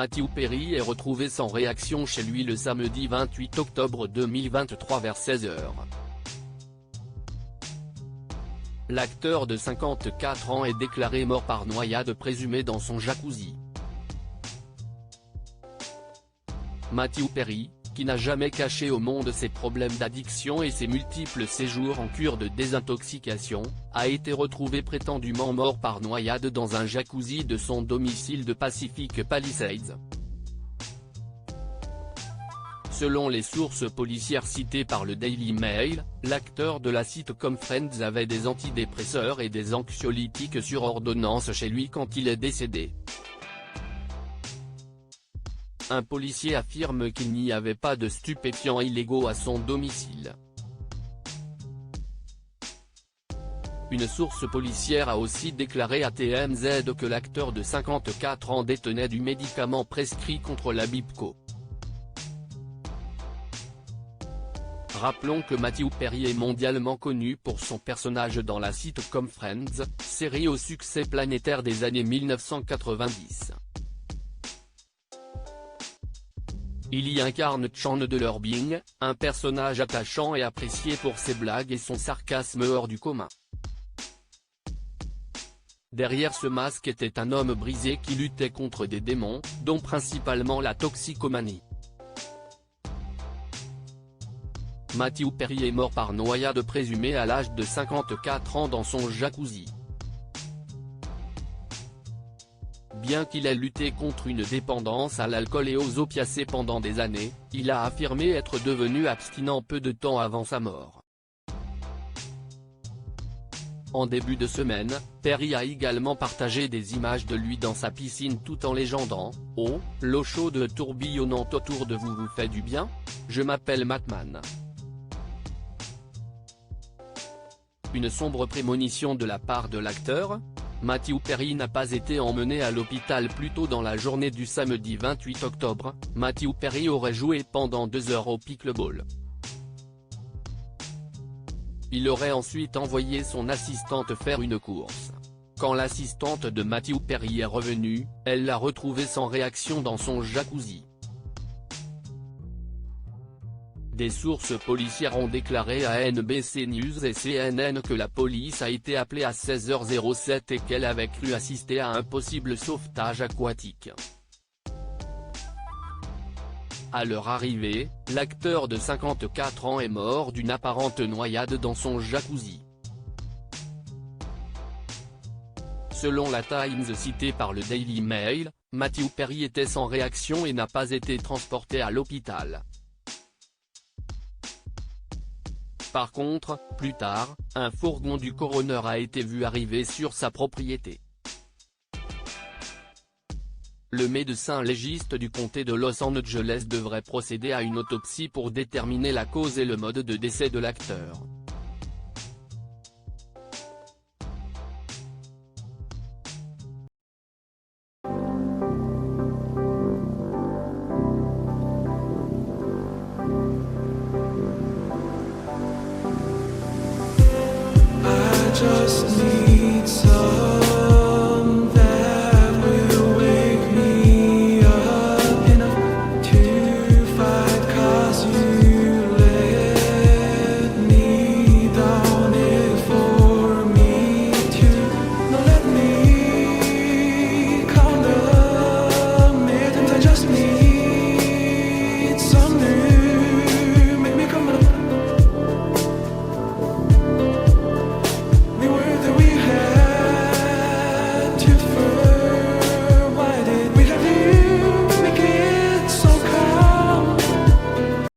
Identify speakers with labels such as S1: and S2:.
S1: Matthew Perry est retrouvé sans réaction chez lui le samedi 28 octobre 2023 vers 16h. L'acteur de 54 ans est déclaré mort par noyade présumée dans son jacuzzi. Matthew Perry, qui n'a jamais caché au monde ses problèmes d'addiction et ses multiples séjours en cure de désintoxication, a été retrouvé prétendument mort par noyade dans un jacuzzi de son domicile de Pacific Palisades. Selon les sources policières citées par le Daily Mail, l'acteur de la sitcom Friends avait des antidépresseurs et des anxiolytiques sur ordonnance chez lui quand il est décédé. Un policier affirme qu'il n'y avait pas de stupéfiants illégaux à son domicile. Une source policière a aussi déclaré à TMZ que l'acteur de 54 ans détenait du médicament prescrit contre la BIPCO. Rappelons que Matthew Perry est mondialement connu pour son personnage dans la sitcom Friends, série au succès planétaire des années 1990. Il y incarne Chandler Bing, un personnage attachant et apprécié pour ses blagues et son sarcasme hors du commun. Derrière ce masque était un homme brisé qui luttait contre des démons, dont principalement la toxicomanie. Matthew Perry est mort par noyade présumée à l'âge de 54 ans dans son jacuzzi. Bien qu'il ait lutté contre une dépendance à l'alcool et aux opiacés pendant des années, il a affirmé être devenu abstinent peu de temps avant sa mort. En début de semaine, Perry a également partagé des images de lui dans sa piscine tout en légendant « Oh, l'eau chaude tourbillonnante autour de vous fait du bien? Je m'appelle Matman ». Une sombre prémonition de la part de l'acteur? Matthew Perry n'a pas été emmené à l'hôpital plus tôt dans la journée du samedi 28 octobre, Matthew Perry aurait joué pendant 2 heures au pickleball. Il aurait ensuite envoyé son assistante faire une course. Quand l'assistante de Matthew Perry est revenue, elle l'a retrouvé sans réaction dans son jacuzzi. Des sources policières ont déclaré à NBC News et CNN que la police a été appelée à 16h07 et qu'elle avait cru assister à un possible sauvetage aquatique. À leur arrivée, l'acteur de 54 ans est mort d'une apparente noyade dans son jacuzzi. Selon la Times citée par le Daily Mail, Matthew Perry était sans réaction et n'a pas été transporté à l'hôpital. Par contre, plus tard, un fourgon du coroner a été vu arriver sur sa propriété. Le médecin légiste du comté de Los Angeles devrait procéder à une autopsie pour déterminer la cause et le mode de décès de l'acteur.
S2: Just need some that will wake me up enough to fight, 'cause you let me down it for me to not let me count the minutes. I just need some new, make me come up. We were that we had to first.